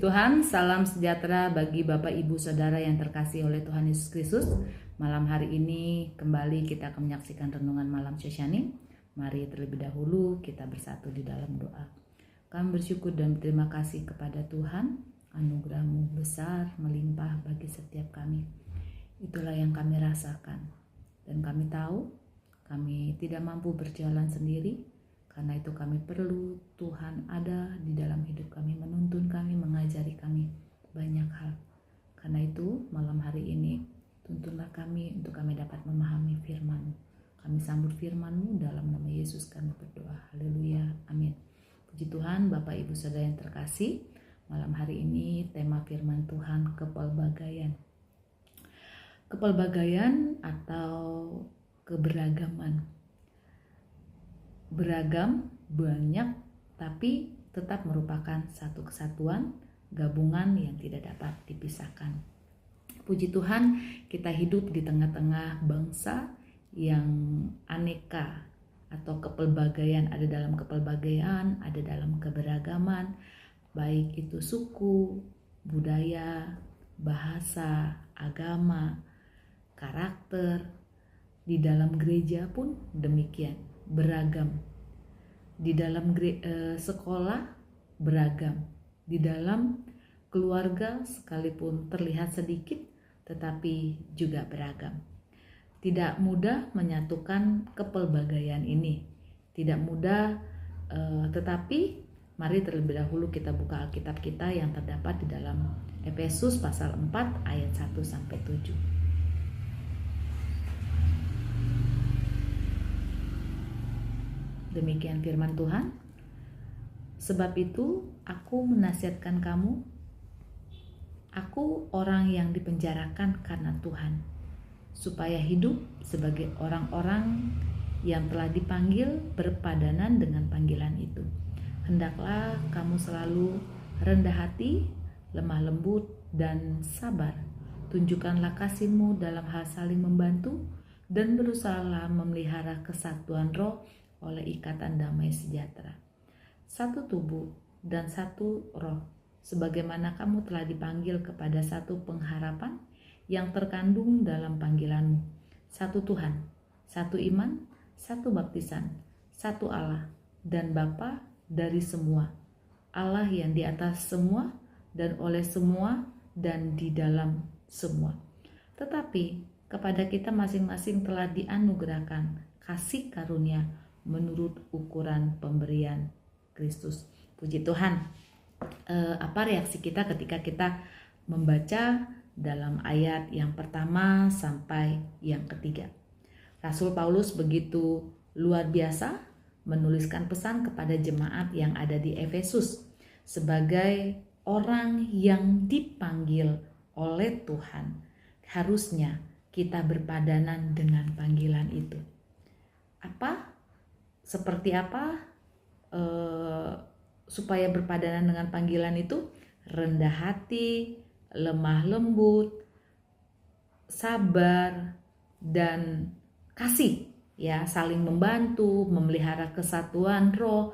Tuhan, salam sejahtera bagi Bapak Ibu Saudara yang terkasih oleh Tuhan Yesus Kristus. Malam hari ini kembali kita akan menyaksikan renungan malam Shoshanim. Mari terlebih dahulu kita bersatu di dalam doa. Kami bersyukur dan berterima kasih kepada Tuhan, anugerah-Mu besar melimpah bagi setiap kami. Itulah yang kami rasakan. Dan kami tahu kami tidak mampu berjalan sendiri. Karena itu kami perlu Tuhan ada di dalam hidup kami, menuntun kami, mengajari kami banyak hal. Karena itu malam hari ini tuntunlah kami untuk kami dapat memahami firman-Mu. Kami sambut firman-Mu dalam nama Yesus kami berdoa. Haleluya. Amin. Puji Tuhan, Bapak Ibu Saudara yang terkasih. Malam hari ini tema firman Tuhan kepelbagaian. Kepelbagaian atau keberagaman. Beragam, banyak, tapi tetap merupakan satu kesatuan, gabungan yang tidak dapat dipisahkan. Puji Tuhan, kita hidup di tengah-tengah bangsa yang aneka atau kepelbagaian, ada dalam kepelbagaian, ada dalam keberagaman, baik itu suku, budaya, bahasa, agama, karakter. Di dalam gereja pun demikian, beragam. Di dalam sekolah beragam. Di dalam keluarga sekalipun terlihat sedikit tetapi juga beragam. Tidak mudah menyatukan kepelbagaian ini. Tidak mudah, tetapi mari terlebih dahulu kita buka Alkitab kita yang terdapat di dalam Efesus pasal 4 ayat 1-7. Demikian firman Tuhan. Sebab itu aku menasihatkan kamu, aku orang yang dipenjarakan karena Tuhan, supaya hidup sebagai orang-orang yang telah dipanggil berpadanan dengan panggilan itu. Hendaklah kamu selalu rendah hati, lemah lembut, dan sabar. Tunjukkanlah kasih-Mu dalam hal saling membantu, dan berusahalah memelihara kesatuan roh oleh ikatan damai sejahtera. Satu tubuh dan satu roh, sebagaimana kamu telah dipanggil kepada satu pengharapan yang terkandung dalam panggilan-Mu. Satu Tuhan, satu iman, satu baptisan, satu Allah dan Bapa dari semua, Allah yang di atas semua dan oleh semua dan di dalam semua. Tetapi kepada kita masing-masing telah dianugerahkan kasih karunia menurut ukuran pemberian Kristus. Puji Tuhan. Apa reaksi kita ketika kita membaca dalam ayat yang pertama sampai yang ketiga? Rasul Paulus begitu luar biasa menuliskan pesan kepada jemaat yang ada di Efesus sebagai orang yang dipanggil oleh Tuhan. Harusnya kita berpadanan dengan panggilan itu. Seperti apa supaya berpadanan dengan panggilan itu? Rendah hati, lemah lembut, sabar, dan kasih, ya, saling membantu, memelihara kesatuan roh.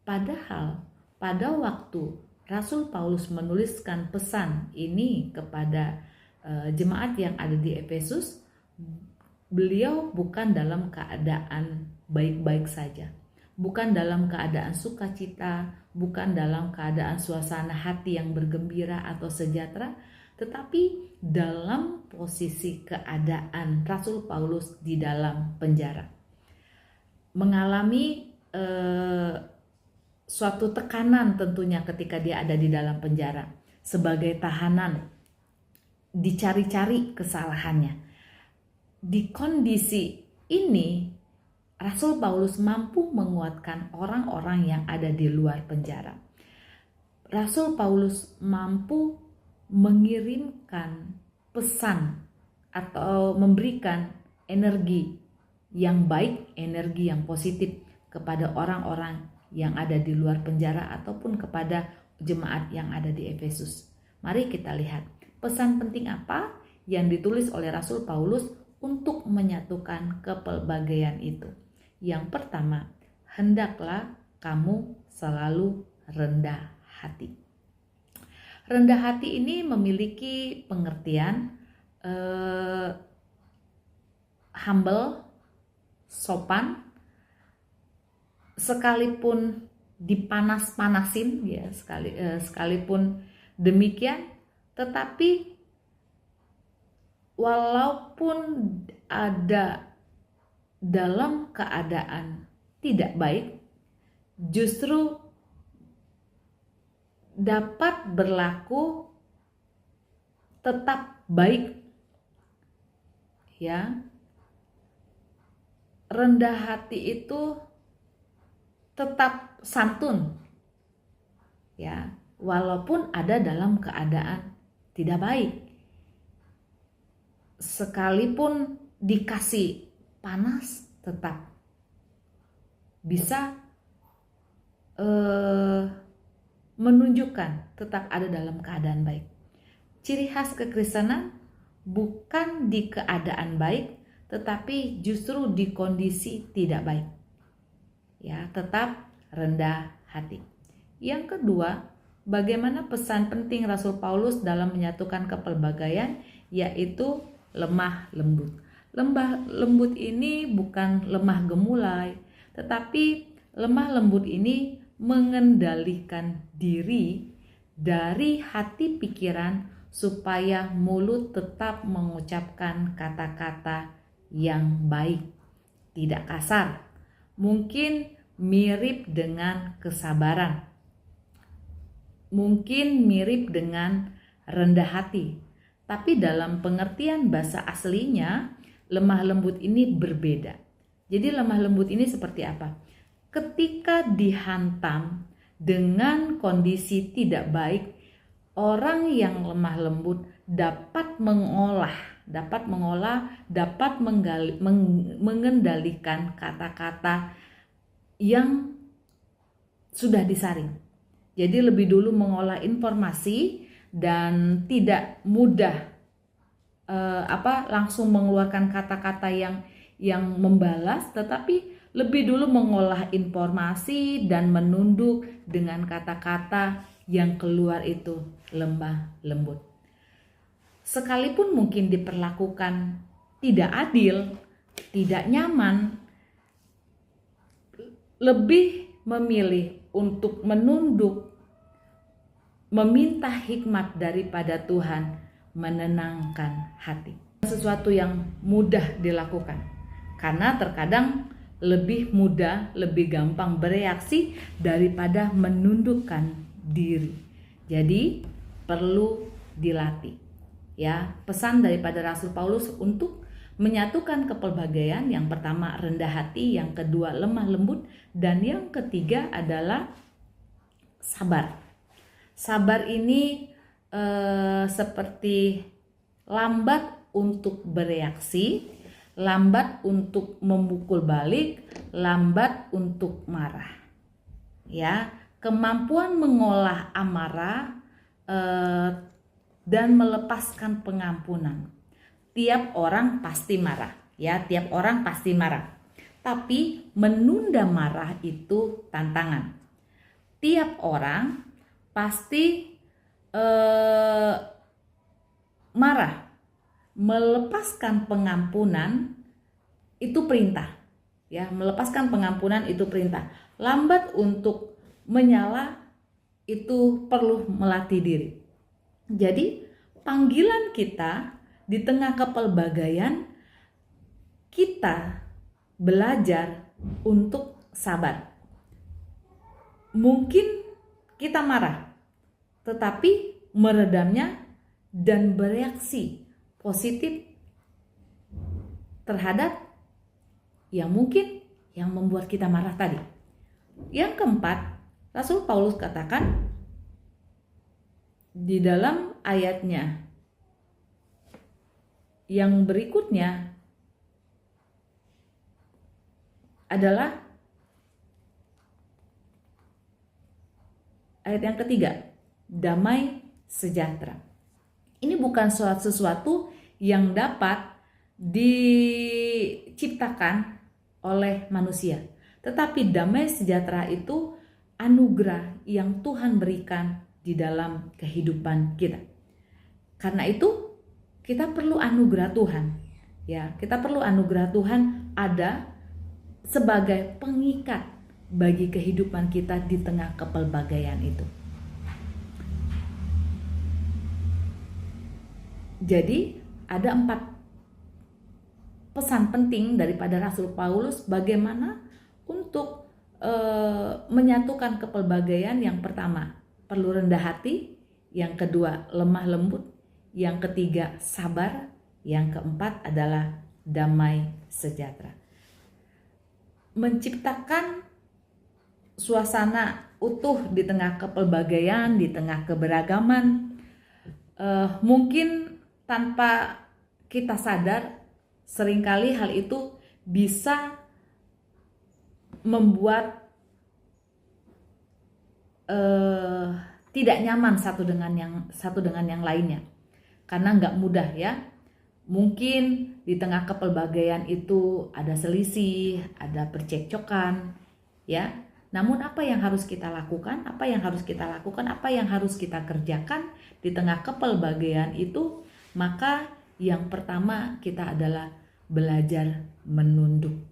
Padahal pada waktu Rasul Paulus menuliskan pesan ini kepada jemaat yang ada di Efesus, beliau bukan dalam keadaan baik-baik saja, bukan dalam keadaan sukacita, bukan dalam keadaan suasana hati yang bergembira atau sejahtera, tetapi dalam posisi keadaan Rasul Paulus di dalam penjara, mengalami suatu tekanan tentunya ketika dia ada di dalam penjara sebagai tahanan, dicari-cari kesalahannya. Di kondisi ini Rasul Paulus mampu menguatkan orang-orang yang ada di luar penjara. Rasul Paulus mampu mengirimkan pesan atau memberikan energi yang baik, energi yang positif kepada orang-orang yang ada di luar penjara ataupun kepada jemaat yang ada di Efesus. Mari kita lihat pesan penting apa yang ditulis oleh Rasul Paulus untuk menyatukan kepelbagaian itu. Yang pertama, hendaklah kamu selalu rendah hati. Rendah hati ini memiliki pengertian humble, sopan, sekalipun dipanas-panasin ya, sekalipun demikian, tetapi walaupun ada dalam keadaan tidak baik, justru dapat berlaku tetap baik ya. Rendah hati itu tetap santun ya, walaupun ada dalam keadaan tidak baik. Sekalipun dikasih panas, tetap bisa menunjukkan tetap ada dalam keadaan baik. Ciri khas kekristenan bukan di keadaan baik, tetapi justru di kondisi tidak baik. Ya, tetap rendah hati. Yang kedua, bagaimana pesan penting Rasul Paulus dalam menyatukan kepelbagaian, yaitu lemah lembut. Lemah lembut ini bukan lemah gemulai, tetapi lemah lembut ini mengendalikan diri dari hati pikiran supaya mulut tetap mengucapkan kata-kata yang baik, tidak kasar. Mungkin mirip dengan kesabaran, mungkin mirip dengan rendah hati, tapi dalam pengertian bahasa aslinya lemah lembut ini berbeda. Jadi lemah lembut ini seperti apa? Ketika dihantam dengan kondisi tidak baik, orang yang lemah lembut dapat mengendalikan kata-kata yang sudah disaring. Jadi lebih dulu mengolah informasi dan tidak mudah langsung mengeluarkan kata-kata yang membalas, tetapi lebih dulu mengolah informasi dan menunduk dengan kata-kata yang keluar itu lemah lembut. Sekalipun mungkin diperlakukan tidak adil, tidak nyaman, lebih memilih untuk menunduk, meminta hikmat daripada Tuhan, menenangkan hati. Sesuatu yang mudah dilakukan, karena terkadang lebih mudah, lebih gampang bereaksi daripada menundukkan diri. Jadi perlu dilatih. Ya, pesan daripada Rasul Paulus untuk menyatukan kepelbagaian, yang pertama rendah hati, yang kedua lemah lembut, dan yang ketiga adalah sabar. Sabar ini seperti lambat untuk bereaksi, lambat untuk memukul balik, lambat untuk marah. Ya, kemampuan mengolah amarah dan melepaskan pengampunan. Tiap orang pasti marah, ya, tiap orang pasti marah. Tapi menunda marah itu tantangan. Tiap orang pasti marah. Melepaskan pengampunan itu perintah. Ya, melepaskan pengampunan itu perintah. Lambat untuk menyala itu perlu melatih diri. Jadi, panggilan kita di tengah kepelbagaian, kita belajar untuk sabar. Mungkin kita marah, tetapi meredamnya dan bereaksi positif terhadap yang mungkin yang membuat kita marah tadi. Yang keempat, Rasul Paulus katakan di dalam ayatnya yang berikutnya adalah ayat yang ketiga, damai sejahtera. Ini bukan sesuatu yang dapat diciptakan oleh manusia, tetapi damai sejahtera itu anugerah yang Tuhan berikan di dalam kehidupan kita. Karena itu kita perlu anugerah Tuhan. Ya, kita perlu anugerah Tuhan ada sebagai pengikat bagi kehidupan kita di tengah kepelbagaian itu. Jadi ada 4 pesan penting daripada Rasul Paulus bagaimana untuk menyatukan kepelbagaian. Yang pertama, perlu rendah hati. Yang kedua, lemah lembut. Yang ketiga, sabar. Yang keempat adalah damai sejahtera. Menciptakan suasana utuh di tengah kepelbagaian, di tengah keberagaman, mungkin tanpa kita sadar, seringkali hal itu bisa membuat tidak nyaman satu dengan yang lainnya, karena nggak mudah ya. Mungkin di tengah kepelbagaian itu ada selisih, ada percekcokan, ya. Namun apa yang harus kita lakukan? Apa yang harus kita kerjakan di tengah kepelbagaian itu? Maka yang pertama kita adalah belajar menunduk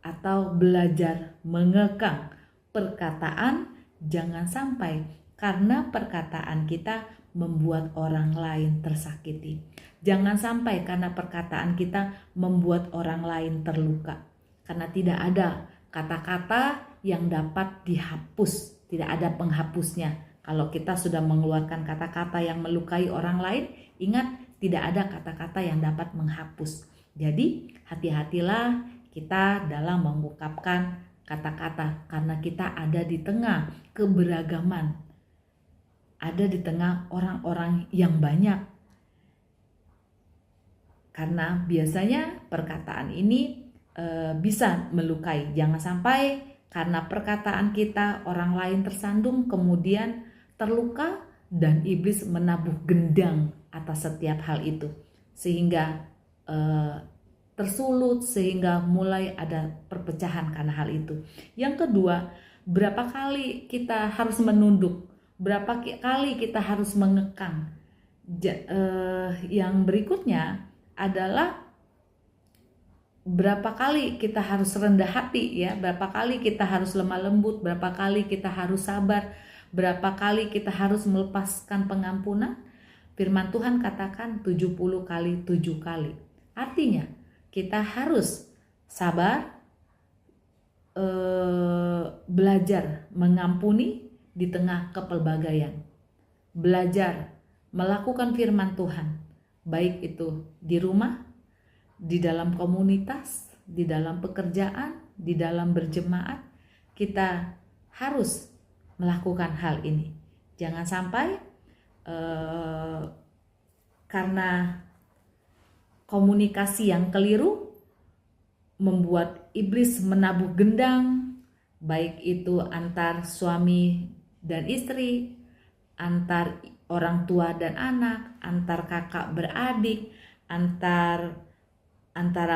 atau belajar mengekang perkataan. Jangan sampai karena perkataan kita membuat orang lain tersakiti. Jangan sampai karena perkataan kita membuat orang lain terluka. Karena tidak ada kata-kata yang dapat dihapus, tidak ada penghapusnya. Kalau kita sudah mengeluarkan kata-kata yang melukai orang lain, ingat, tidak ada kata-kata yang dapat menghapus. Jadi hati-hatilah kita dalam mengungkapkan kata-kata, karena kita ada di tengah keberagaman, ada di tengah orang-orang yang banyak. Karena biasanya perkataan ini bisa melukai. Jangan sampai karena perkataan kita orang lain tersandung, kemudian terluka, dan iblis menabuh gendang atas setiap hal itu, sehingga tersulut, sehingga mulai ada perpecahan karena hal itu. Yang kedua, berapa kali kita harus menunduk, berapa kali kita harus mengekang. Yang berikutnya adalah berapa kali kita harus rendah hati, ya, berapa kali kita harus lemah lembut, berapa kali kita harus sabar, berapa kali kita harus melepaskan pengampunan. Firman Tuhan katakan 70 kali 7 kali. Artinya kita harus sabar, belajar mengampuni di tengah kepelbagaian, belajar melakukan firman Tuhan, baik itu di rumah, di dalam komunitas, di dalam pekerjaan, di dalam berjemaat. Kita harus melakukan hal ini. Jangan sampai karena komunikasi yang keliru membuat iblis menabuh gendang, baik itu antar suami dan istri, antar orang tua dan anak, antar kakak beradik, antara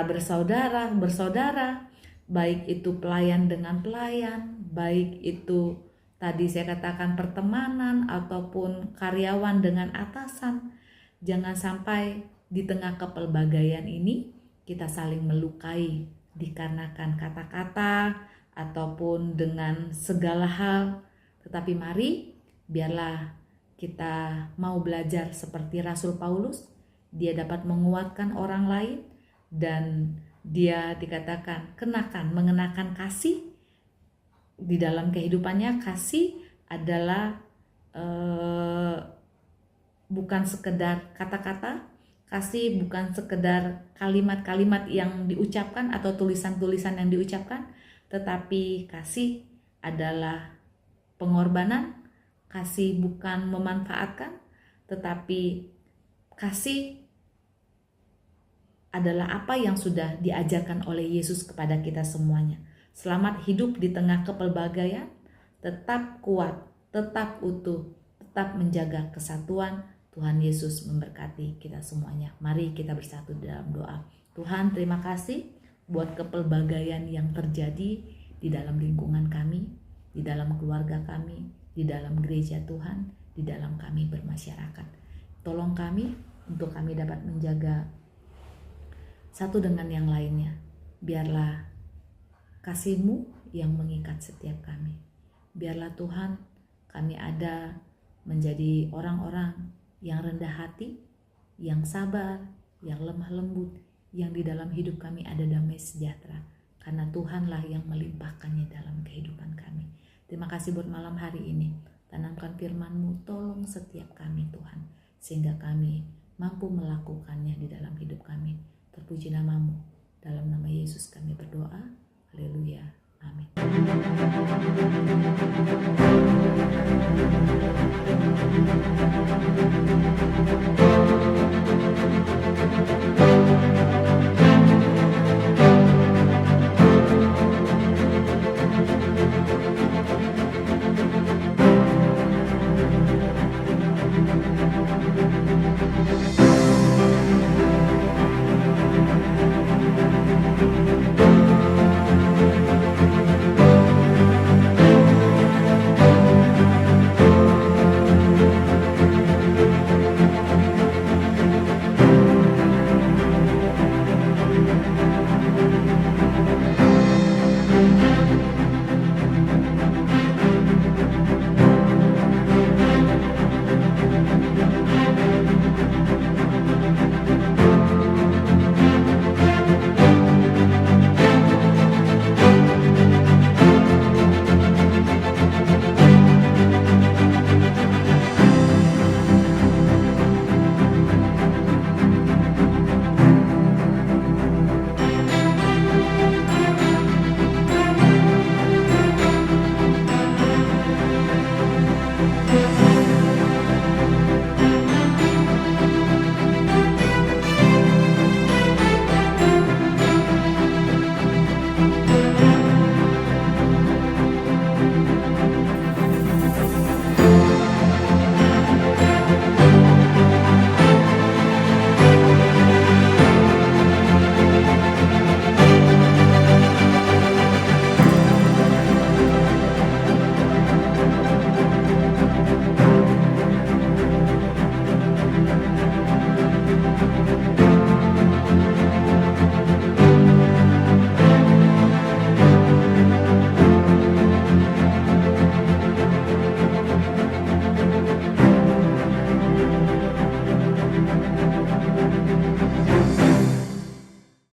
bersaudara, baik itu pelayan dengan pelayan, baik itu tadi saya katakan pertemanan ataupun karyawan dengan atasan. Jangan sampai di tengah kepelbagaian ini kita saling melukai dikarenakan kata-kata ataupun dengan segala hal. Tetapi mari biarlah kita mau belajar seperti Rasul Paulus. Dia dapat menguatkan orang lain, dan dia dikatakan mengenakan kasih di dalam kehidupannya. Kasih adalah bukan sekedar kata-kata, kasih bukan sekedar kalimat-kalimat yang diucapkan atau tulisan-tulisan yang diucapkan, tetapi kasih adalah pengorbanan. Kasih bukan memanfaatkan, tetapi kasih adalah apa yang sudah diajarkan oleh Yesus kepada kita semuanya. Selamat hidup di tengah kepelbagaian, tetap kuat, tetap utuh, tetap menjaga kesatuan. Tuhan Yesus memberkati kita semuanya. Mari kita bersatu dalam doa. Tuhan, terima kasih buat kepelbagaian yang terjadi di dalam lingkungan kami, di dalam keluarga kami, di di dalam gereja Tuhan, di dalam kami bermasyarakat. Tolong kami untuk kami dapat menjaga satu dengan yang lainnya. Biarlah kasih-Mu yang mengikat setiap kami. Biarlah Tuhan kami ada menjadi orang-orang yang rendah hati, yang sabar, yang lemah lembut, yang di dalam hidup kami ada damai sejahtera. Karena Tuhanlah yang melimpahkannya dalam kehidupan kami. Terima kasih buat malam hari ini. Tanamkan firman-Mu, tolong setiap kami Tuhan, sehingga kami mampu melakukannya di dalam hidup kami. Terpuji nama-Mu. Dalam nama Yesus kami berdoa. Haleluya. Amin.